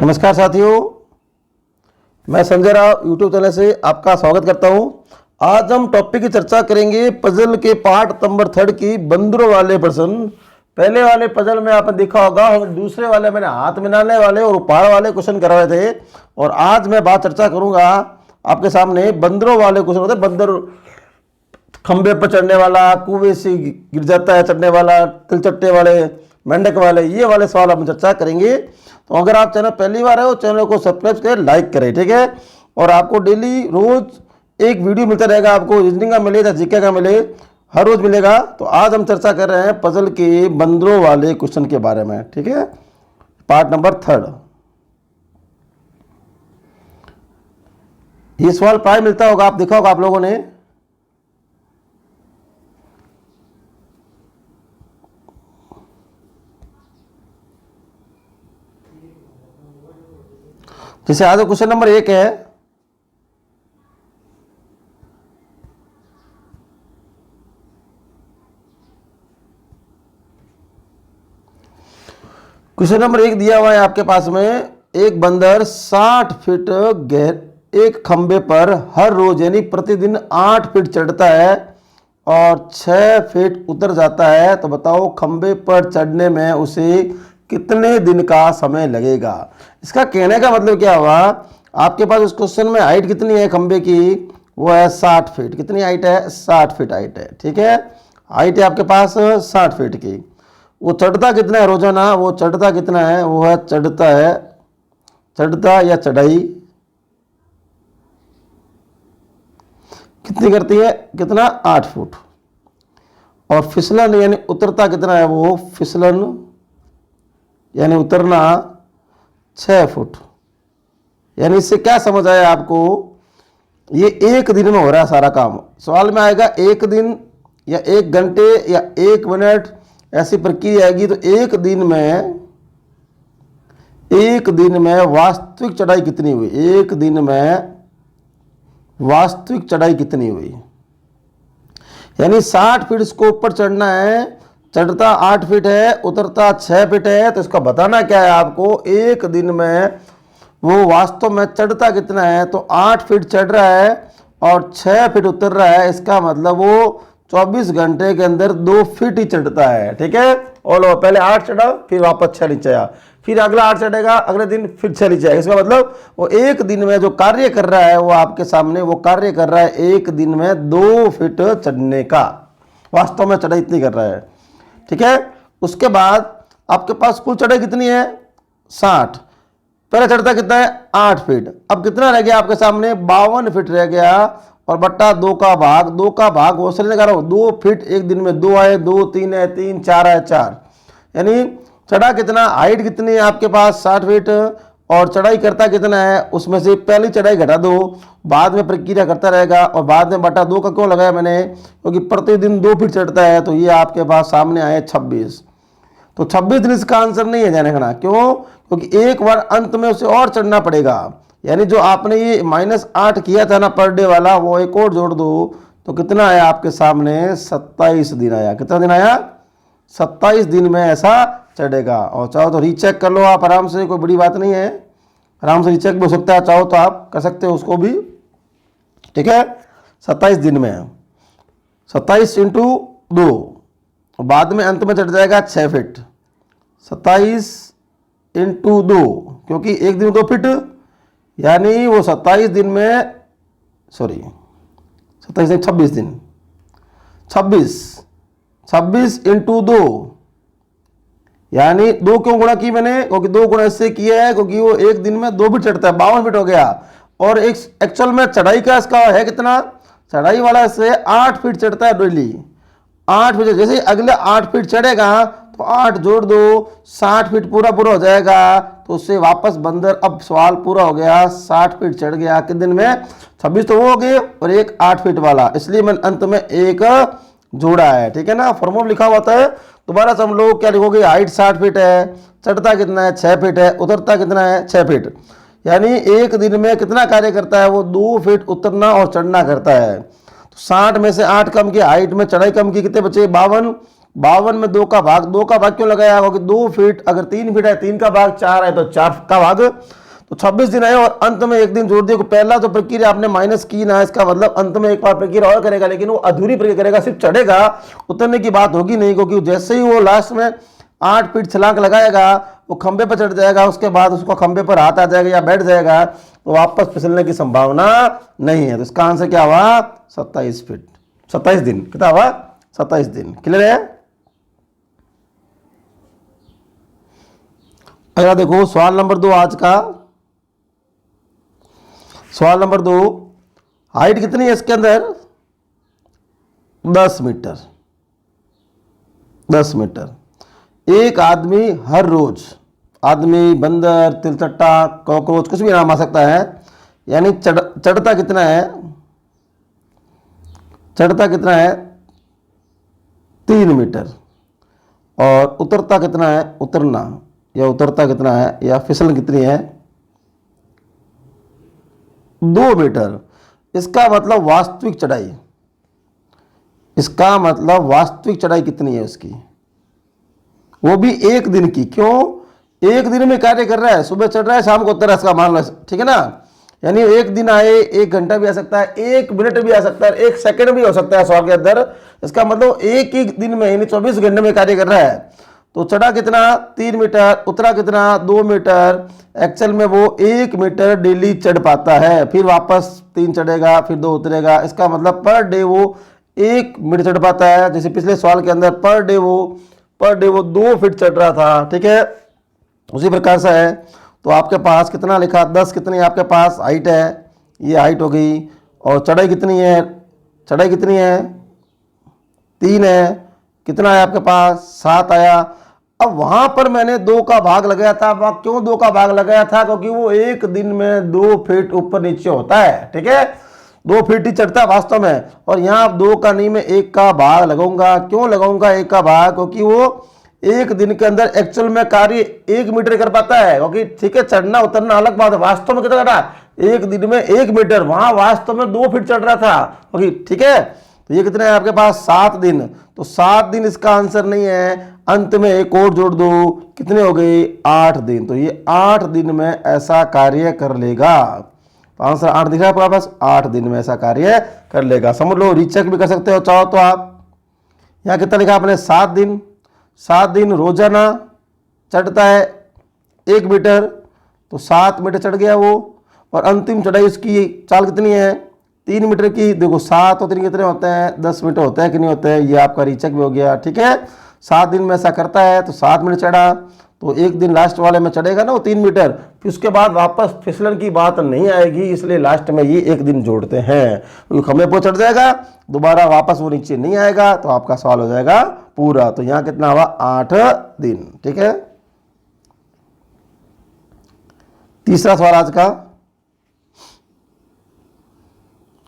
नमस्कार साथियों, मैं संजय राव यूट्यूब चैनल से आपका स्वागत करता हूं। आज हम टॉपिक की चर्चा करेंगे पजल के पार्ट नंबर 3 की बंदरों वाले प्रश्न। पहले वाले पजल में आपने देखा होगा, दूसरे वाले मैंने हाथ मिलाने वाले और उपहार वाले क्वेश्चन करवाए थे, और आज मैं बात चर्चा करूंगा आपके सामने बंदरों वाले क्वेश्चन होते हैं। बंदर खंबे पर चढ़ने वाला, कुएं से गिर जाता है चढ़ने वाला, तिलचट्टे वाले, मेंढक वाले, ये वाले सवाल हम चर्चा करेंगे। तो अगर आप चैनल पहली बार है तो चैनल को सब्सक्राइब करें, लाइक करें, ठीक है। और आपको डेली रोज एक वीडियो मिलता रहेगा, आपको रीजनिंग का मिले या जीके का मिले, हर रोज मिलेगा। तो आज हम चर्चा कर रहे हैं पजल के बंदरों वाले क्वेश्चन के बारे में, ठीक है, पार्ट नंबर 3। ये सवाल प्राय मिलता होगा, आप देखा होगा आप लोगों ने। जैसे आज क्वेश्चन नंबर 1 है, क्वेश्चन नंबर 1 दिया हुआ है आपके पास में। एक बंदर 60 फीट गहर एक खंबे पर हर रोज यानी प्रतिदिन 8 फीट चढ़ता है और 6 फीट उतर जाता है। तो बताओ खंबे पर चढ़ने में उसे कितने दिन का समय लगेगा। इसका कहने का मतलब क्या हुआ, आपके पास उस क्वेश्चन में हाइट कितनी है खंबे की, वो है 60 फीट। कितनी हाइट है? 60 फीट हाइट है, ठीक है। हाइट है आपके पास 60 फीट की। वो चढ़ता कितना है रोजाना, वो चढ़ता कितना है, वो है चढ़ता या चढ़ाई कितनी करती है, कितना, 8 फुट। और फिसलन यानी उतरता कितना है, वो फिसलन यानी उतरना 6 फुट। यानी इससे क्या समझ आया आपको, ये एक दिन में हो रहा है सारा काम। सवाल में आएगा एक दिन या 1 घंटे या 1 मिनट, ऐसी प्रक्रिया आएगी। तो एक दिन में वास्तविक चढ़ाई कितनी हुई, एक दिन में वास्तविक चढ़ाई कितनी हुई। यानी 60 फीट इसको ऊपर चढ़ना है, चढ़ता 8 फीट है, उतरता 6 फीट है। तो इसका बताना क्या है आपको, एक दिन में वो वास्तव में चढ़ता कितना है। तो 8 फीट चढ़ रहा है और 6 फीट उतर रहा है, इसका मतलब वो 24 घंटे के अंदर 2 फीट ही चढ़ता है, ठीक है। और पहले 8 चढ़ा, फिर वापस 6 नीचे आया, फिर अगला 8 चढ़ेगा, अगले दिन फिर 6 नीचे आएगा। इसका मतलब वो एक दिन में जो कार्य कर रहा है, वो आपके सामने वो कार्य कर रहा है एक दिन में 2 फीट चढ़ने का, वास्तव में चढ़ाई इतनी कर रहा है, ठीक है। उसके बाद आपके पास कुल चढ़ाई कितनी है, 60। पहले चढ़ता कितना है, 8 फीट। अब कितना रह गया आपके सामने, 52 फीट रह गया, और बट्टा 2 का भाग वो सही लगा रहा हूं, 2 फीट एक दिन में 2 आए, 2 3 है, 3 4 है, 4। यानी चढ़ा कितना, हाइट कितनी है आपके पास 60 फीट, और चढ़ाई करता कितना है, उसमें से पहली चढ़ाई घटा दो, बाद में प्रक्रिया करता रहेगा। और बाद में बटा 2 का क्यों लगाया मैंने, क्योंकि प्रतिदिन 2 फीट चढ़ता है। तो ये आपके पास सामने आए 26। तो 26 दिन इसका आंसर नहीं है जाने खाना, क्यों, क्योंकि एक बार अंत में उसे और चढ़ना पड़ेगा। यानी जो आपने ये -8 किया था ना पर डे वाला, वो एक और जोड़ दो, तो कितना आया आपके सामने, 27 दिन आया। कितना दिन आया, 27 दिन में ऐसा चढ़ेगा। और चाहो तो रीचेक कर लो आप आराम से, कोई बड़ी बात नहीं है, आराम से रीचेक भी हो सकता है, चाहो तो आप कर सकते हो उसको भी, ठीक है। 27 दिन में 27 × 2, बाद में अंत में चढ़ जाएगा 6 फीट। 27 × 2, क्योंकि एक दिन 2 फीट, यानी वो 27 दिन में, सॉरी 26 दिन, 26 × 2, यानी 2 क्यों गुणा की मैंने, क्योंकि 2 गुणा इससे किया है, क्योंकि वो एक दिन में 2 फीट चढ़ता है, 52 फीट हो गया। और एक एक्चुअल में चढ़ाई का इसका है कितना, चढ़ाई वाला इससे 8 फीट चढ़ता है डेली, 8 फीट। जैसे अगले 8 फीट चढ़ेगा तो 8 जोड़ दो, 60 फीट पूरा हो जाएगा। तो उससे वापस बंदर, अब सवाल पूरा हो गया, 60 फीट चढ़ गया कितने दिन में, 26 तो वो हो गए, और एक 8 फीट वाला, इसलिए मैंने अंत में एक जोड़ा है, ठीक है ना। फॉर्मूला लिखा हुआ था, दोबारा से हम लोग क्या लिखोगे, हाइट 60 फीट है, चढ़ता कितना है, 6 फीट है, उतरता कितना है, 6 फीट। यानी एक दिन में कितना कार्य करता है, वो 2 फीट उतरना और चढ़ना करता है। तो 60 में से 8 कम की, हाइट में चढ़ाई कम की, कितने बचे, 52, 52 में 2 का भाग, 2 का भाग क्यों लगाया? क्योंकि 2 फीट, अगर 3 फीट है 3 का भाग, 4 है तो 4 का भाग, तो 26 दिन है और अंत में एक दिन जोड़ दिया। पहला तो प्रक्रिया आपने माइनस की ना, इसका मतलब अंत में एक बार प्रक्रिया और करेगा, लेकिन वो अधूरी प्रक्रिया करेगा, सिर्फ चढ़ेगा, उतरने की बात होगी नहीं, क्योंकि जैसे ही वो लास्ट में 8 फीट छलांग लगाएगा वो खंबे पर चढ़ जाएगा, उसके बाद उसको खंबे पर हाथ आ जाएगा या बैठ जाएगा, तो वापस फिसलने की संभावना नहीं है। तो इसका आंसर क्या हुआ? 27 फीट, 27 दिन। कितना हुआ? 27 दिन। क्लियर है? अगला देखो सवाल नंबर 2 आज का। सवाल नंबर 2, हाइट कितनी है इसके अंदर? 10 मीटर। 10 मीटर। एक आदमी हर रोज, आदमी, बंदर, तिलचट्टा, कॉकरोच, कुछ भी नाम आ सकता है, यानी चढ़ता कितना है? चढ़ता कितना है? 3 मीटर। और उतरता कितना है? उतरना या उतरता कितना है या फिसलन कितनी है? 2 मीटर। इसका मतलब वास्तविक चढ़ाई, इसका मतलब वास्तविक चढ़ाई कितनी है उसकी? वो भी एक दिन की। क्यों? एक दिन में कार्य कर रहा है, सुबह चढ़ रहा है, शाम को उतर रहा है, इसका मान लो, ठीक है ना? यानी एक दिन आए, 1 घंटा भी आ सकता है, 1 मिनट भी आ सकता है, 1 सेकंड भी हो सकता है सवाल के अंदर। इसका मतलब एक ही दिन में यानी 24 घंटे में कार्य कर रहा है। तो चढ़ा कितना? 3 मीटर। उतरा कितना? 2 मीटर। एक्चुअल में वो 1 मीटर डेली चढ़ पाता है, फिर वापस 3 चढ़ेगा, फिर 2 उतरेगा। इसका मतलब पर डे वो 1 मीटर चढ़ पाता है। जैसे पिछले सवाल के अंदर पर डे वो 2 फीट चढ़ रहा था, ठीक है? उसी प्रकार से है। तो आपके पास कितना लिखा? 10 कितनी आपके पास हाइट है? ये हाइट हो गई। और चढ़ाई कितनी है? चढ़ाई कितनी है? 3 है। कितना है आपके पास? 7 आया। अब वहां पर मैंने 2 का भाग लगाया था। वहां क्यों 2 का भाग लगाया था? क्योंकि वो एक दिन में 2 फीट ऊपर नीचे होता है, ठीक है? 2 फीट ही चढ़ता है वास्तव में। और यहाँ 2 का नहीं, मैं 1 का भाग लगाऊंगा। क्यों लगाऊंगा 1 का भाग? क्योंकि वो एक दिन के अंदर एक्चुअल में कार्य 1 मीटर कर पाता है। क्योंकि ठीक है, चढ़ना उतरना अलग बात है, वास्तव में कितना चढ़ा? एक दिन में 1 मीटर, वहां वास्तव में 2 फीट चढ़ रहा था। क्योंकि ठीक है, तो ये कितने हैं आपके पास? 7 दिन। तो 7 दिन इसका आंसर नहीं है। अंत में एक और जोड़ दो, कितने हो गए? 8 दिन। तो ये 8 दिन में ऐसा कार्य कर लेगा। तो आंसर 8 दिख रहा है आपके पास, 8 दिन में ऐसा कार्य कर लेगा। समझ लो, रीचेक भी कर सकते हो चाहो तो आप। यहाँ कितना लिखा आपने? 7 दिन। 7 दिन रोजाना चढ़ता है 1 मीटर, तो 7 मीटर चढ़ गया वो। और अंतिम चढ़ाई उसकी चाल कितनी है? 3 मीटर की। देखो 7 और 3 कितने होते हैं? 10 मीटर होता है कि नहीं होता है? ये आपका रीचेक भी हो गया, ठीक है? 7 दिन में ऐसा करता है, तो 7 मीटर चढ़ा। तो एक दिन लास्ट वाले में चढ़ेगा ना वो 3 मीटर, फिर उसके बाद वापस फिसलन की बात नहीं आएगी, इसलिए लास्ट में ये एक दिन जोड़ते हैं। खंबे पर चढ़ जाएगा, दोबारा वापस वो नीचे नहीं आएगा, तो आपका सवाल हो जाएगा पूरा। तो यहाँ कितना हुआ? 8 दिन, ठीक है? तीसरा सवाल आज का,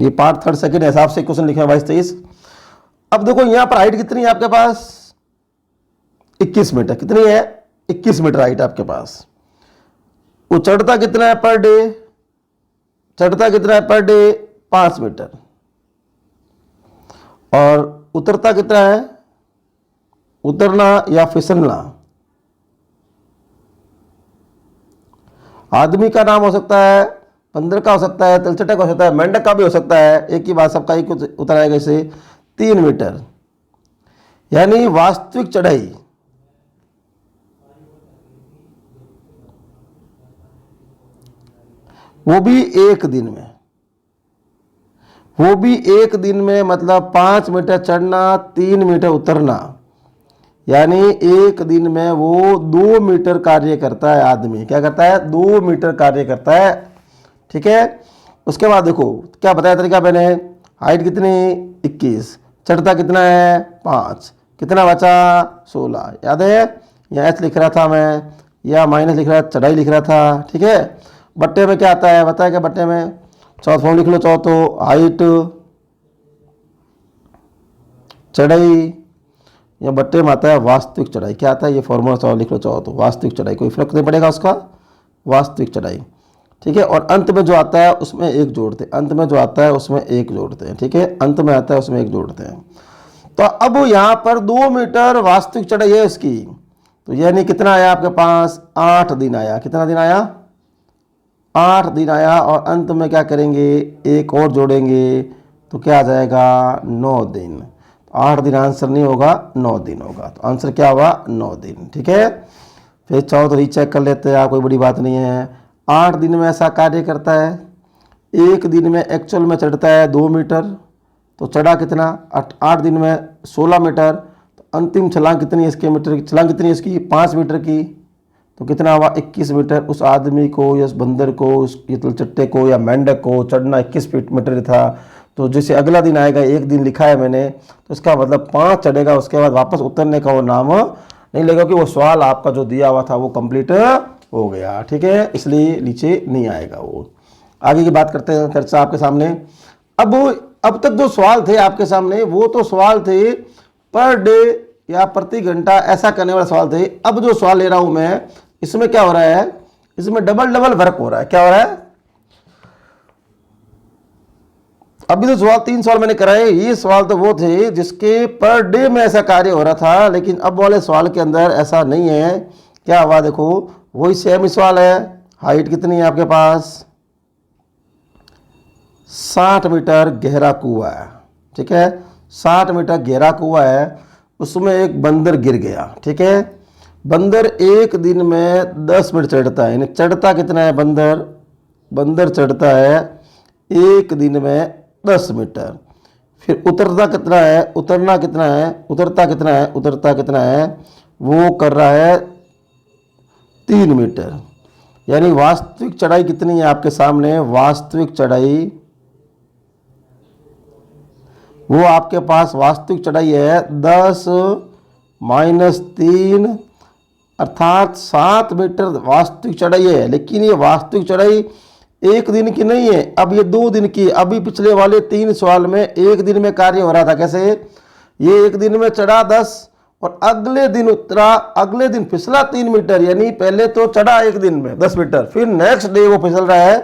ये पार्ट 3 सेकंड हिसाब से क्वेश्चन लिखे 22-23। अब देखो यहाँ पर हाइट कितनी है आपके पास? 21 मीटर। कितनी है? 21 मीटर हाइट आपके पास। वो चढ़ता कितना है पर डे? चढ़ता कितना है पर डे? 5 मीटर। और उतरता कितना है? उतरना या फिसलना, आदमी का नाम हो सकता है, बंदर का हो सकता है, तिलचट्टा का हो सकता है, मेंढक का भी हो सकता है। एक ही बात, सबका एक उतर आएगा। इसे 3 मीटर, यानी वास्तविक चढ़ाई वो भी एक दिन में, वो भी एक दिन में, मतलब 5 मीटर चढ़ना, 3 मीटर उतरना, यानी एक दिन में वो 2 मीटर कार्य करता है। आदमी क्या करता है? 2 मीटर कार्य करता है, ठीक है? उसके बाद देखो क्या बताया तरीका मैंने। हाइट कितनी? 21। चढ़ता कितना है? 5। कितना बचा? 16। याद है? यहाँ एच लिख रहा था मैं, या माइनस लिख रहा था, चढ़ाई लिख रहा था, ठीक है? बट्टे में क्या आता है बताया? क्या बट्टे में? चौथ फॉर्म लिख लो चाहो तो, हाइट चढ़ाई, या बट्टे में आता है वास्तविक चढ़ाई। क्या आता है? ये फॉर्मूला चाहो लिख लो चाहो तो, वास्तविक चढ़ाई, कोई फर्क नहीं पड़ेगा उसका, वास्तविक चढ़ाई, ठीक है? और अंत में जो आता है उसमें 1 जोड़ते हैं। अंत में जो आता है उसमें 1 जोड़ते हैं, ठीक है? अंत में आता है उसमें 1 जोड़ते हैं। तो अब यहाँ पर 2 मीटर वास्तविक चढ़ाई है इसकी, तो यानी कितना आया आपके पास, 8 दिन आया। कितना दिन आया, 8 दिन आया। और अंत में क्या करेंगे, एक और जोड़ेंगे तो क्या आ जाएगा, 9 दिन। 8 दिन आंसर नहीं होगा, 9 दिन होगा। तो आंसर क्या हुआ, 9 दिन। ठीक है, फिर चाहो तो रीचेक कर लेते हैं, कोई बड़ी बात नहीं है। 8 दिन में ऐसा कार्य करता है, एक दिन में एक्चुअल में चढ़ता है 2 मीटर, तो चढ़ा कितना, 8 दिन में 16 मीटर। तो अंतिम छलांग कितनी है इसके, मीटर की छलांग कितनी है इसकी, 5 मीटर की। तो कितना हुआ, 21 मीटर। उस आदमी को या उस बंदर को, उस चट्टे को या मेंढक को चढ़ना 21 मीटर था। तो जैसे अगला दिन आएगा, एक दिन लिखा है मैंने, तो इसका मतलब 5 चढ़ेगा, उसके बाद वापस उतरने का वो नाम नहीं लेगा, कि वो सवाल आपका जो दिया हुआ था वो कंप्लीट हो गया। ठीक है, इसलिए नीचे नहीं आएगा वो। आगे की बात करते हैं, चर्चा आपके सामने। अब तक जो सवाल थे आपके सामने, वो तो सवाल थे पर डे या प्रति घंटा ऐसा करने वाले सवाल थे। अब जो सवाल ले रहा हूं मैं, इसमें क्या हो रहा है, इसमें डबल वर्क हो रहा है। क्या हो रहा है, अभी तो सवाल 3 सवाल मैंने कराए, ये सवाल तो वो थे जिसके पर डे में ऐसा कार्य हो रहा था, लेकिन अब वाले सवाल के अंदर ऐसा नहीं है। क्या हुआ, देखो वही सेम सवाल है। हाइट कितनी है आपके पास, 60 मीटर गहरा कुआं है। ठीक है, 60 मीटर गहरा कुआं है, उसमें एक बंदर गिर गया। ठीक है, बंदर एक दिन में 10 मिनट चढ़ता है, यानी चढ़ता कितना है बंदर चढ़ता है एक दिन में 10 मीटर। फिर उतरता कितना है, उतरता कितना है, वो कर रहा है 3 मीटर। यानी वास्तविक चढ़ाई कितनी है आपके सामने, वास्तविक चढ़ाई, वो आपके पास वास्तविक चढ़ाई है 10 - 3, अर्थात 7 मीटर वास्तविक चढ़ाई है। लेकिन ये वास्तविक चढ़ाई एक दिन की नहीं है, अब ये 2 दिन की। अभी पिछले वाले 3 सवाल में एक दिन में कार्य हो रहा था। कैसे, ये एक दिन में चढ़ा 10 और अगले दिन उतरा, अगले दिन फिसला 3 मीटर। यानी पहले तो चढ़ा एक दिन में 10 मीटर, फिर नेक्स्ट डे वो फिसल रहा है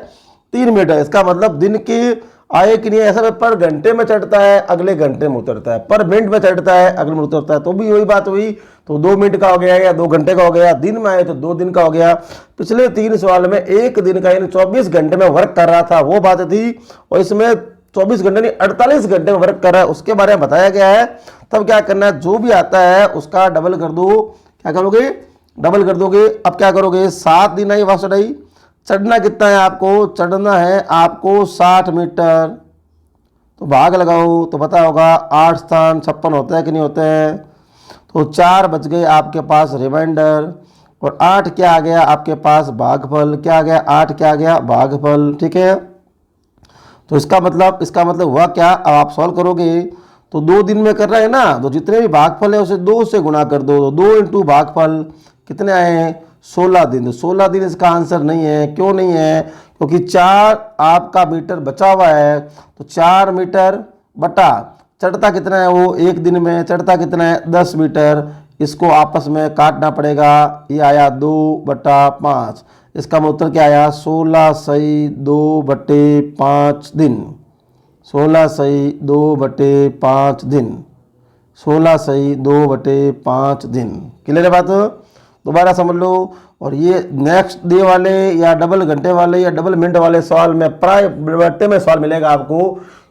3 मीटर। इसका मतलब दिन की आए कि नहीं, ऐसा पर घंटे में चढ़ता है, अगले घंटे में उतरता है, पर मिनट में चढ़ता है, अगले में उतरता है। तो भी वही बात हुई, तो 2 मिनट का हो गया या 2 घंटे का हो गया। दिन में आए तो 2 दिन का हो गया। पिछले 3 सवाल में एक दिन का यानी 24 घंटे में वर्क कर रहा था, वो बात थी। और इसमें 24 घंटे नहीं 48 घंटे में वर्क कर रहा है, उसके बारे में बताया गया है। तब क्या करना है, जो भी आता है उसका डबल कर दो। क्या करोगे, डबल कर दोगे। अब क्या करोगे, 7 दिन आई वापस चढ़ाई। चढ़ना कितना है आपको, चढ़ना है आपको 60 मीटर। तो भाग लगाओ तो पता होगा 8 स्थान 56 होता है कि नहीं होता है। तो 4 बच गए आपके पास रिमाइंडर, और 8 क्या आ गया आपके पास, भागफल। क्या आ गया, 8 क्या आ गया, भागफल। ठीक है, तो इसका मतलब हुआ क्या, अब आप सॉल्व करोगे तो 2 दिन में कर रहे हैं ना, तो जितने भी भागफल है उसे 2 से गुणा कर दो। 2 × भागफल कितने आए हैं, 16 दिन। 16 दिन इसका आंसर नहीं है। क्यों नहीं है, क्योंकि 4 आपका मीटर बचा हुआ है। तो 4 मीटर बटा चढ़ता कितना है, वो एक दिन में चढ़ता कितना है, 10 मीटर। इसको आपस में काटना पड़ेगा। ये आया 2/5। इसका उत्तर क्या आया, 16 सही 2/5 दिन। 16 सही 2/5 दिन। 16 सही 2/5 दिन। क्लियर है बात, दोबारा समझ लो। और ये नेक्स्ट डे वाले या डबल घंटे वाले या डबल मिनट वाले सवाल में प्राय बट्टे में सवाल मिलेगा आपको,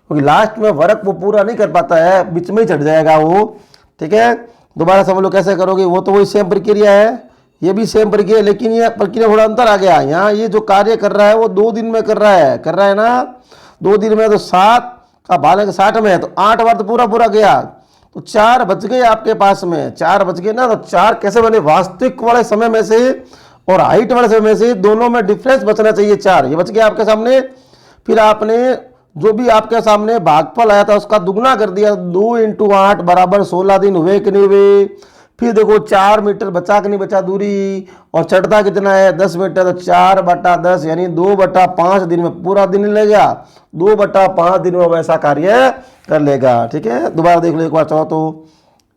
क्योंकि लास्ट में वर्क वो पूरा नहीं कर पाता है, बीच में ही चढ़ जाएगा वो। ठीक है, दोबारा समझ लो कैसे करोगे। वो तो वही सेम प्रक्रिया है, ये भी सेम प्रक्रिया, लेकिन ये प्रक्रिया थोड़ा अंतर आ गया। यहाँ ये जो कार्य कर रहा है वो 2 दिन में कर रहा है ना, 2 दिन में। तो 7 का भाग 60 में है, तो 8 बार तो पूरा गया। तो 4 बच गए आपके पास में, 4 बच गए ना। तो 4 कैसे बने, वास्तविक वाले समय में से और हाइट वाले समय में से दोनों में डिफरेंस बचना चाहिए। 4 ये बच गया आपके सामने। फिर आपने जो भी आपके सामने भागफल आया था उसका दुगना कर दिया। 2 × 8 = 16 दिन हुए कि नहीं हुए। फिर देखो 4 मीटर बचा कि नहीं बचा दूरी, और चढ़ता कितना है 10 मीटर। तो 4/10 यानी 2/5 दिन में पूरा दिन लगेगा। 2/5 दिन में वैसा कार्य कर लेगा। ठीक है, दोबारा देख लो एक बार चाहो तो।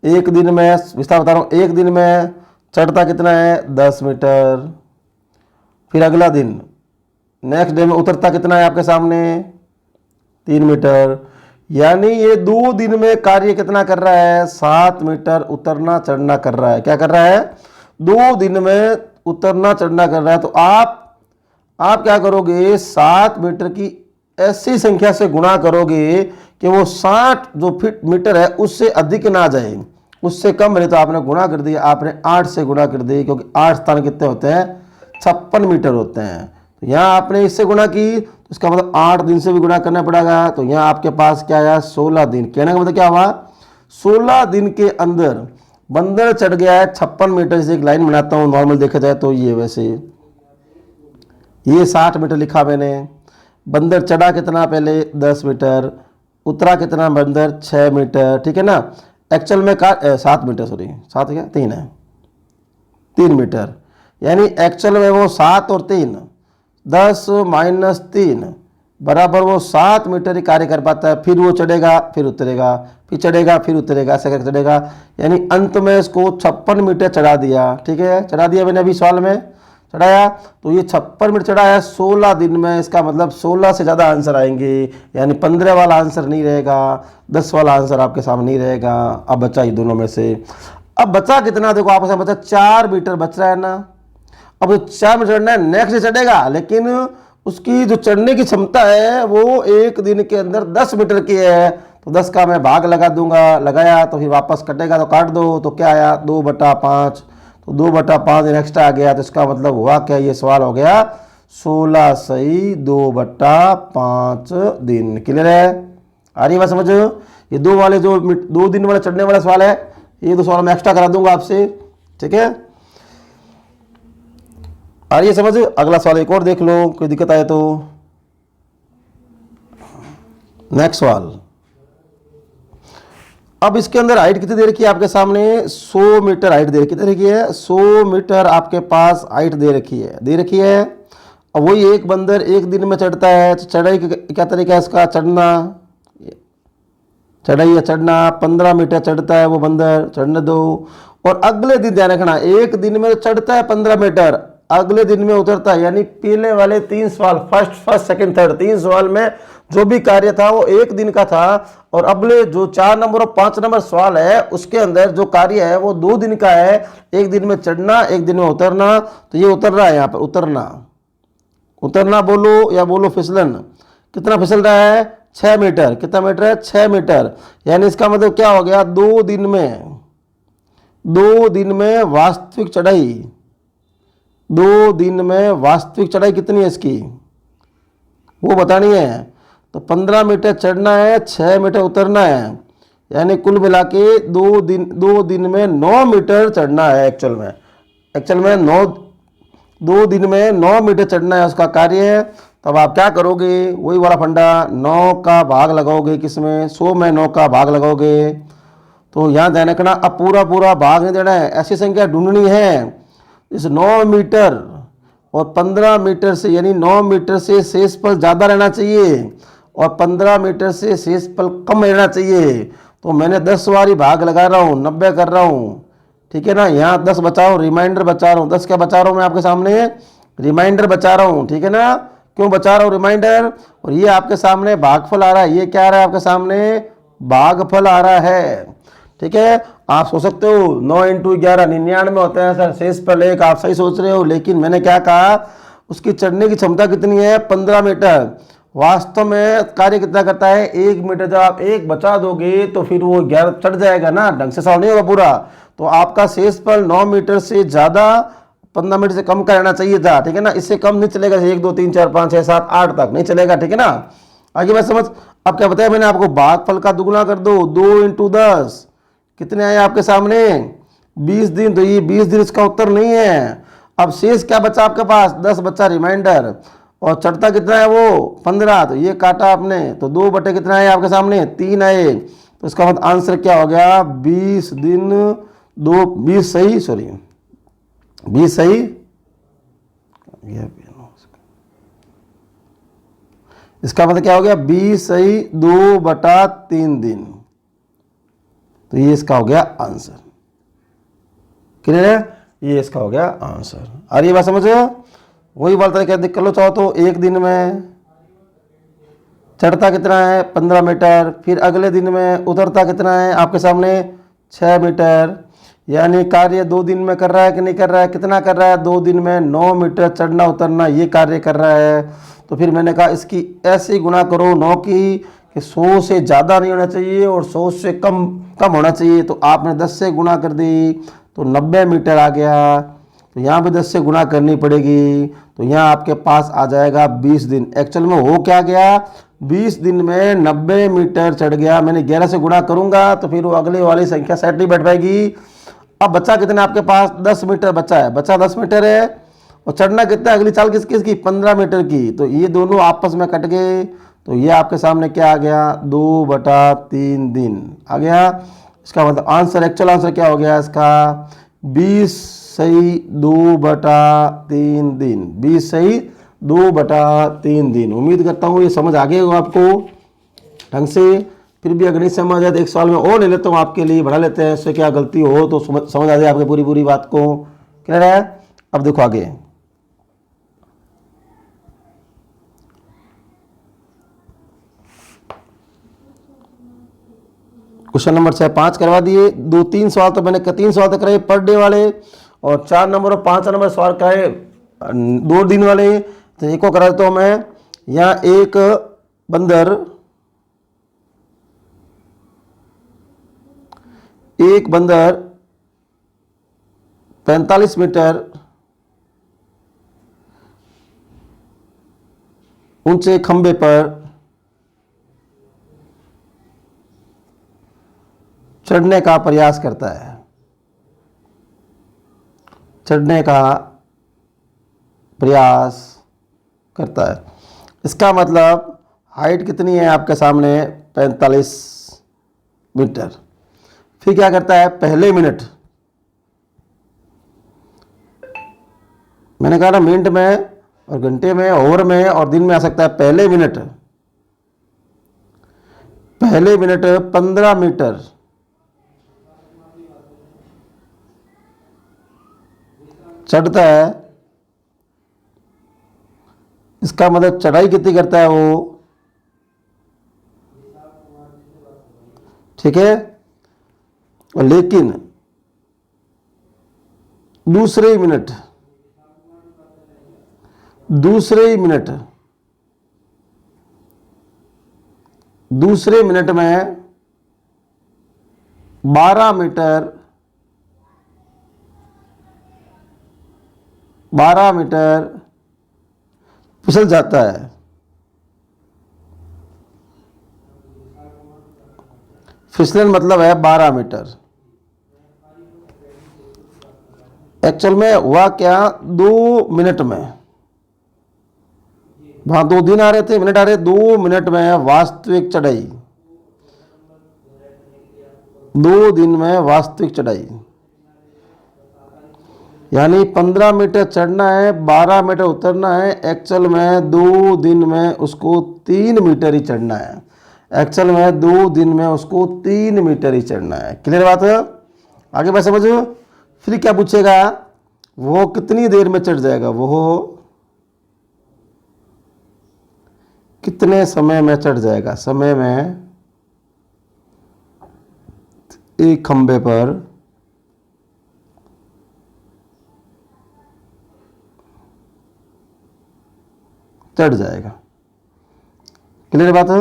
एक दिन में विस्तार बता रहा हूँ, एक दिन में चढ़ता कितना है 10 मीटर। फिर अगला दिन नेक्स्ट डे में उतरता कितना है आपके सामने 3 मीटर। यानी ये 2 दिन में कार्य कितना कर रहा है, 7 मीटर उतरना चढ़ना कर रहा है। क्या कर रहा है, 2 दिन में उतरना चढ़ना कर रहा है। तो आप क्या करोगे, 7 मीटर की ऐसी संख्या से गुणा करोगे कि वो 60 जो फीट मीटर है उससे अधिक ना जाए, उससे कम बने। तो आपने गुणा कर दिया, आपने 8 से गुणा कर दिया, क्योंकि 8 स्थान कितने होते हैं, 56 मीटर होते हैं। तो यहाँ आपने इससे गुणा की, तो इसका मतलब 8 दिन से भी गुणा करना पड़ेगा। तो यहाँ आपके पास क्या आया, 16 दिन। कहने का मतलब क्या हुआ, 16 दिन के अंदर बंदर चढ़ गया है 56 मीटर से। एक लाइन बनाता हूँ, नॉर्मल देखा जाए तो ये वैसे ये 60 मीटर लिखा मैंने। बंदर चढ़ा कितना, पहले 10 मीटर, उतरा कितना बंदर, 6 मीटर, ठीक है ना। एक्चुअल में 7 मीटर, सॉरी 7 क्या 3 है, 3 मीटर। यानी एक्चुअल में वो 7 और 3, 10 माइनस 3 बराबर वो 7 मीटर ही कार्य कर पाता है। फिर वो चढ़ेगा फिर उतरेगा, फिर चढ़ेगा फिर उतरेगा, ऐसा करके चढ़ेगा। यानी अंत में इसको 56 मीटर चढ़ा दिया, ठीक है, चढ़ा दिया मैंने अभी सवाल में चढ़ाया। तो ये 56 मीटर चढ़ाया 16 दिन में। इसका मतलब 16 से ज़्यादा आंसर आएंगे, यानी 15 वाला आंसर नहीं रहेगा, 10 वाला आंसर आपके सामने नहीं रहेगा। अब बचा ये दोनों में से, अब बचा कितना, देखो आपके सामने बचा 4 मीटर बच रहा है ना। अब 4 मीटर चढ़ना है, नेक्स्ट चढ़ेगा, लेकिन उसकी जो चढ़ने की क्षमता है वो 1 दिन के अंदर 10 मीटर की है। तो 10 का मैं भाग लगा दूंगा, लगाया तो फिर वापस कटेगा तो काट दो, तो क्या आया 2/5। तो 2/5 दिन एक्स्ट्रा आ गया। तो इसका मतलब हुआ क्या, ये सवाल हो गया 16 सही 2/5 दिन। क्लियर है, आ रही बात समझ। ये 2 वाले जो 2 दिन वाले चढ़ने वाला सवाल है, ये 2 सवाल मैं एक्स्ट्रा करा दूंगा आपसे, ठीक है। आ रही है समझ। अगला सवाल एक और देख लो, कोई दिक्कत आए तो। नेक्स्ट सवाल, अब इसके अंदर हाइट कितनी दे रखी है आपके सामने, 100 मीटर हाइट दे रखी है। 100 मीटर आपके पास हाइट दे रखी है। अब वही एक बंदर 1 दिन में चढ़ता है, तो चढ़ाई क्या तरीका है इसका, चढ़ाई या चढ़ना, 15 मीटर चढ़ता है वो बंदर, चढ़ने दो। और अगले दिन ध्यान रखना, 1 दिन में चढ़ता है 15 मीटर, अगले दिन में उतरता है। यानी पहले वाले 3 सवाल, फर्स्ट सेकंड थर्ड 3 सवाल में जो भी कार्य था वो 1 दिन का था, और अगले जो 4 नंबर और 5 नंबर सवाल है उसके अंदर जो कार्य है वो 2 दिन का है। 1 दिन में चढ़ना, 1 दिन में उतरना। तो ये उतर रहा है, यहाँ पर उतरना बोलो या बोलो फिसलन। कितना फिसल रहा है, 6 मीटर। कितना मीटर है, 6 मीटर। यानी इसका मतलब क्या हो गया, 2 दिन में वास्तविक चढ़ाई, 2 दिन में वास्तविक चढ़ाई कितनी है इसकी वो बतानी है। तो 15 मीटर चढ़ना है, 6 मीटर उतरना है, यानी कुल मिला के 2 दिन में 9 मीटर चढ़ना है। एक्चुअल में 2 दिन में 9 मीटर चढ़ना है उसका कार्य है। तब आप क्या करोगे, वही वाला फंडा, 9 का भाग लगाओगे किसमें, 100 में 9 का भाग लगाओगे। तो यहाँ ध्यान रखना, अब पूरा भाग नहीं देना है, ऐसी संख्या ढूंढनी है इस 9 मीटर और 15 मीटर से, यानी 9 मीटर से शेषफल ज़्यादा रहना चाहिए और 15 मीटर से शेषफल कम रहना चाहिए। तो मैंने 10 बारी भाग लगा रहा हूँ, 90 कर रहा हूँ, ठीक है ना। यहाँ 10 बचा रहा हूँ, रिमाइंडर बचा रहा हूँ। 10 क्या बचा रहा हूँ मैं आपके सामने, रिमाइंडर बचा रहा हूँ, ठीक है ना। क्यों बचा रहा हूँ रिमाइंडर, और ये आपके सामने भागफल आ रहा है। ये क्या आ रहा है आपके सामने, भागफल आ रहा है, ठीक है। आप सोच सकते हो 9 × 11 99 होते हैं सर, शेषफल 1, आप सही सोच रहे हो। लेकिन मैंने क्या कहा, उसकी चढ़ने की क्षमता कितनी है, 15 मीटर। वास्तव में कार्य कितना करता है, 1 मीटर। जब आप 1 बचा दोगे तो फिर वो 11 चढ़ जाएगा ना, ढंग से सॉल्व नहीं होगा पूरा। तो आपका शेषफल 9 मीटर से ज़्यादा 15 मीटर से कम का रहना चाहिए था, ठीक है ना। इससे कम नहीं चलेगा, 1 2 3 4 5 6 7 8 तक नहीं चलेगा, ठीक है ना। आगे बात समझ। अब क्या बताया मैंने आपको, भागफल का दुगुना कर दो, 2 × 10 कितने आए आपके सामने, 20 दिन। तो ये 20 दिन इसका उत्तर नहीं है। अब शेष क्या बचा आपके पास, 10 बचा रिमाइंडर, और चढ़ता कितना है वो 15। तो ये काटा आपने, तो 2 बटे कितना है आपके सामने, 3 आए। तो इसका मतलब आंसर क्या हो गया, 20 दिन 20 सही, सॉरी 20 सही, इसका मतलब क्या हो गया, 20 सही 2/3 दिन। तो ये इसका हो गया आंसर। क्लियर है, ये इसका हो गया आंसर। आ रही बात समझ। वही बात है, क्या कर लो चाहो तो 1 दिन में चढ़ता कितना है 15 मीटर, फिर अगले दिन में उतरता कितना है आपके सामने 6 मीटर। यानी कार्य 2 दिन में कर रहा है कि नहीं कर रहा है, कितना कर रहा है 2 दिन में 9 मीटर चढ़ना उतरना ये कार्य कर रहा है। तो फिर मैंने कहा इसकी ऐसे ही गुणा करो 9 की कि 100 से ज़्यादा नहीं होना चाहिए और 100 से कम कम होना चाहिए। तो आपने 10 से गुणा कर दी तो 90 मीटर आ गया। तो यहाँ पे 10 से गुणा करनी पड़ेगी, तो यहाँ आपके पास आ जाएगा 20 दिन। एक्चुअल में हो क्या गया, 20 दिन में 90 मीटर चढ़ गया। मैंने 11 से गुणा करूँगा तो फिर वो अगले वाली संख्या सेट नहीं बैठ पाएगी। अब बचा कितना आपके पास 10 मीटर बचा है, बचा 10 मीटर है और चढ़ना कितना है, अगली चाल किस किस की 15 मीटर की। तो ये दोनों आपस में कट गए, तो ये आपके सामने क्या आ गया 2/3 दिन आ गया। इसका मतलब आंसर, एक्चुअल आंसर क्या हो गया इसका 20 सही 2/3 दिन, 20 सही 2/3 दिन। उम्मीद करता हूँ ये समझ आ गया होगा आपको ढंग से। फिर भी अगर नहीं समझ आए तो एक सवाल में और ले लेता हूँ आपके लिए, बढ़ा लेते हैं, इससे क्या गलती हो तो समझ आ जाए आपकी पूरी पूरी बात को। क्लियर है? अब देखो आगे, क्वेश्चन नंबर 6-5 करवा दिए। 2-3 सवाल तो मैंने 3 सवाल तो कराए पर डे वाले, और 4 नंबर और 5 नंबर सवाल कराए 2 दिन वाले। तो एक को करा देता हूँ मैं। यहाँ एक बंदर 45 मीटर ऊंचे खंबे पर चढ़ने का प्रयास करता है, चढ़ने का प्रयास करता है। इसका मतलब हाइट कितनी है आपके सामने 45 मीटर। फिर क्या करता है पहले मिनट, मैंने कहा ना मिनट में और घंटे में ओवर में और दिन में आ सकता है। पहले मिनट 15 मीटर चढ़ता है। इसका मतलब चढ़ाई कितनी करता है वो, ठीक है। लेकिन दूसरे मिनट में 12 मीटर फिसल जाता है। फिसलन मतलब है 12 मीटर। एक्चुअल में हुआ क्या 2 मिनट में, वहां 2 दिन आ रहे थे, मिनट आ रहे, 2 मिनट में वास्तविक चढ़ाई, 2 दिन में वास्तविक चढ़ाई। यानी 15 मीटर चढ़ना है, 12 मीटर उतरना है। एक्चुअल में 2 दिन में उसको 3 मीटर ही चढ़ना है। एक्चुअल में 2 दिन में उसको 3 मीटर ही चढ़ना है। क्लियर बात है? आगे बात समझो। फिर क्या पूछेगा, वो कितनी देर में चढ़ जाएगा, वो कितने समय में चढ़ जाएगा। समय में एक खंबे पर चढ़ जाएगा। क्लियर बात है?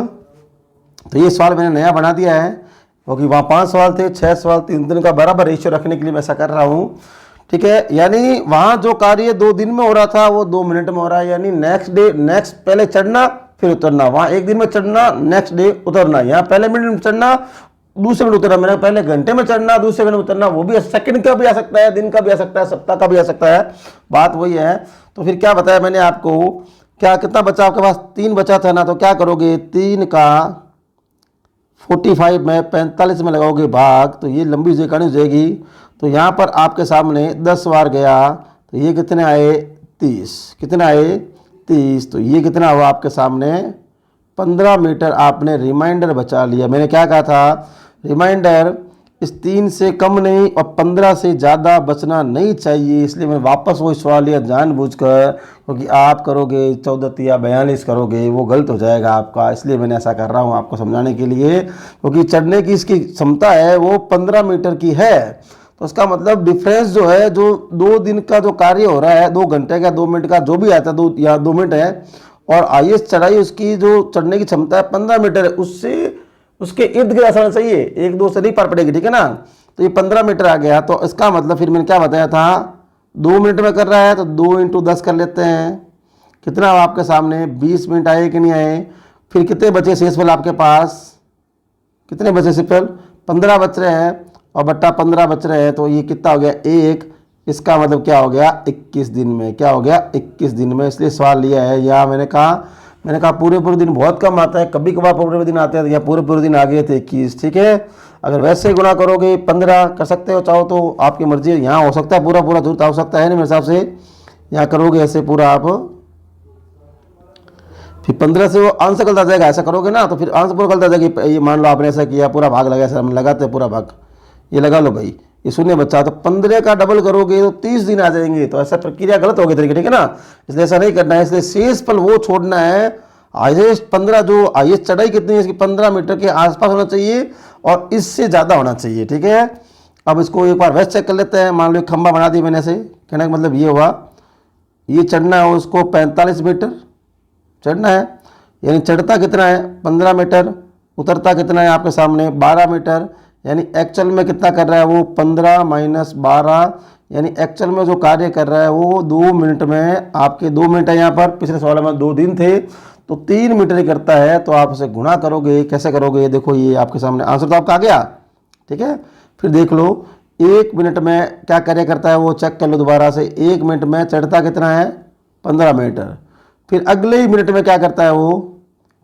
तो ये सवाल मैंने नया बना दिया है, क्योंकि वहाँ 5 सवाल थे, 6 सवाल 3 दिन का बराबर रेशियो रखने के लिए मैं ऐसा कर रहा हूँ। ठीक है, यानी वहाँ जो कार्य 2 दिन में हो रहा था वो 2 मिनट में हो रहा है। यानी नेक्स्ट पहले चढ़ना फिर उतरना। वहाँ 1 दिन में चढ़ना, नेक्स्ट डे उतरना। यहाँ पहले मिनट में चढ़ना, दूसरे मिनट उतरना। मैंने पहले घंटे में चढ़ना, दूसरे मिनट में उतरना। वो भी सेकंड का भी आ सकता है, दिन का भी आ सकता है, सप्ताह का भी आ सकता है। बात वही है। तो फिर क्या बताया मैंने आपको, क्या कितना बचा आपके पास 3 बचा था ना। तो क्या करोगे 3 का 45 में 45 में लगाओगे भाग, तो ये लंबी कहानी हो जाएगी। तो यहाँ पर आपके सामने 10 बार गया, तो ये कितने आए 30। कितने आए 30। तो ये कितना हुआ आपके सामने 15 मीटर आपने रिमाइंडर बचा लिया। मैंने क्या कहा था, रिमाइंडर इस 3 से कम नहीं और 15 से ज़्यादा बचना नहीं चाहिए। इसलिए मैं वापस वो सवाल लिया जानबूझकर, क्योंकि आप करोगे 14 या 42 करोगे वो गलत हो जाएगा आपका। इसलिए मैंने ऐसा कर रहा हूँ आपको समझाने के लिए, क्योंकि चढ़ने की इसकी क्षमता है वो 15 मीटर की है। तो उसका मतलब डिफरेंस जो है, जो 2 दिन का जो कार्य हो रहा है, 2 घंटे का 2 मिनट का जो भी आता है, 2 या 2 मिनट है, और हाईएस्ट चढ़ाई उसकी जो चढ़ने की क्षमता है 15 मीटर है, उससे उसके इर्द गिर्द आना चाहिए, 1-2 से नहीं पार पड़ेगी, ठीक है ना। तो ये 15 मीटर आ गया। तो इसका मतलब फिर मैंने क्या बताया था, 2 मिनट में कर रहा है तो 2 × 10 कर लेते हैं। कितना आपके सामने 20 मिनट आए कि नहीं आए। फिर कितने बचे शेषफल आपके पास, कितने बचे शेषफल, 15 बच रहे हैं और बट्टा 15 बच रहे हैं। तो ये कितना हो गया 1। इसका मतलब क्या हो गया 21 दिन में, क्या हो गया 21 दिन में। इसलिए सवाल लिया है। या मैंने कहा पूरे दिन बहुत कम आता है, कभी कभार पूरे दिन आते हैं, या पूरे दिन आ गए थे 21, ठीक है। अगर वैसे गुणा करोगे 15 कर सकते हो, चाहो तो आपकी मर्जी है। यहाँ हो सकता है पूरा जरूरत हो सकता है नहीं, मेरे हिसाब से यहाँ करोगे ऐसे पूरा आप, फिर 15 से वो आंसर गलत आ जाएगा। ऐसा करोगे ना तो फिर आंसर पूरा गलत आ जाएगा। ये मान लो आपने ऐसा किया, पूरा भाग लगा, ऐसा हम लगाते हैं पूरा भाग, ये लगा लो भाई, ये शून्य बच्चा। तो 15 का डबल करोगे तो 30 दिन आ जाएंगे। तो ऐसा प्रक्रिया गलत होगी तरीके, ठीक है ना। इसलिए ऐसा नहीं करना है। इसलिए शेषफल वो छोड़ना है। हाईएस्ट 15, जो हाईएस्ट चढ़ाई कितनी है इसकी 15 मीटर के आसपास होना चाहिए और इससे ज़्यादा होना चाहिए, ठीक है। अब इसको एक बार वैसे चेक कर लेते हैं। मान लो एक खंबा बना दिया मैंने ऐसे, कहने का मतलब ये हुआ, ये चढ़ना है उसको 45 मीटर चढ़ना है, यानी चढ़ता कितना है 15 मीटर, उतरता कितना है आपके सामने 12 मीटर, यानी एक्चुअल में कितना कर रहा है वो 15 - 12, यानी एक्चुअल में जो कार्य कर रहा है वो 2 मिनट में, आपके 2 मिनट है यहाँ पर, पिछले सवाल में 2 दिन थे, तो 3 मीटर ही करता है। तो आप उसे गुणा करोगे, कैसे करोगे, देखो ये आपके सामने आंसर तो आपका आ गया, ठीक है। फिर देख लो 1 मिनट में क्या कार्य करता है वो चेक कर लो दोबारा से। 1 मिनट में चढ़ता कितना है 15 मीटर, फिर अगले ही मिनट में क्या करता है वो,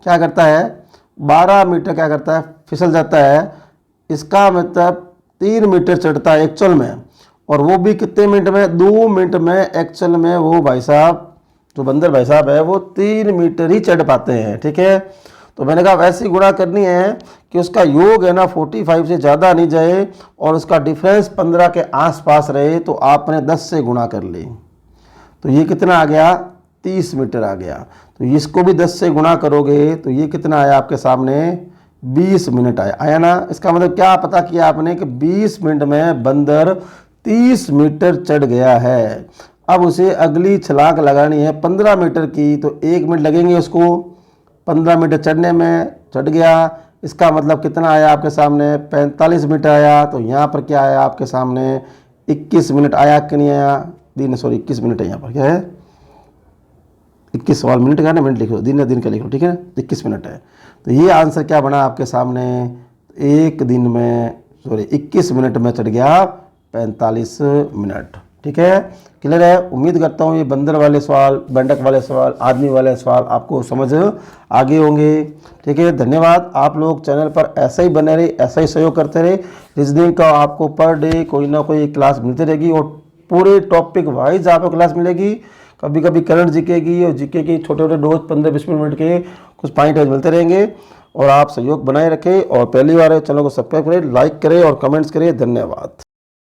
क्या करता है 12 मीटर क्या करता है, फिसल जाता है। इसका मतलब 3 मीटर चढ़ता है एक्चुअल में, और वो भी कितने मिनट में, 2 मिनट में एक्चुअल में। वो भाई साहब जो बंदर भाई साहब है वो 3 मीटर ही चढ़ पाते हैं, ठीक है। तो मैंने कहा वैसी गुणा करनी है कि उसका योग है ना 45 से ज़्यादा नहीं जाए और उसका डिफरेंस 15 के आसपास रहे। तो आपने 10 से गुणा कर ली, तो ये कितना आ गया 30 मीटर आ गया। तो इसको भी 10 से गुणा करोगे तो ये कितना आया आपके सामने 20 मिनट आया ना। इसका मतलब क्या पता किया आपने कि 20 मिनट में बंदर 30 मीटर चढ़ गया है। अब उसे अगली छलांग लगानी है 15 मीटर की, तो 1 मिनट लगेंगे उसको 15 मीटर चढ़ने में, चढ़ गया। इसका मतलब कितना आया आपके सामने 45 मीटर आया। तो यहाँ पर क्या आया आपके सामने 21 मिनट आया कि नहीं आया, दिन, सॉरी 21 मिनट है यहाँ पर, क्या है 21 सवाल मिनट का ना, मिनट लिख लो, दिन या दिन का लिख लो, ठीक है ना, 21 मिनट है। तो ये आंसर क्या बना आपके सामने, 1 दिन में, सॉरी 21 मिनट में चढ़ गया 45 मिनट, ठीक है। क्लियर है। उम्मीद करता हूँ ये बंदर वाले सवाल, मेंढक वाले सवाल, आदमी वाले सवाल आपको समझ आगे होंगे, ठीक है। धन्यवाद। आप लोग चैनल पर ऐसा ही बने रहे, ऐसा ही सहयोग करते रहे। रीजनिंग का आपको पर डे कोई ना कोई क्लास मिलती रहेगी और पूरे टॉपिक वाइज आपको क्लास मिलेगी। कभी कभी करंट जीके की और जीके की छोटे छोटे डोज 15-20 मिनट के कुछ पॉइंट मिलते रहेंगे। और आप सहयोग बनाए रखें और पहली बार चैनल को सब्सक्राइब करें, लाइक करें और कमेंट्स करें। धन्यवाद।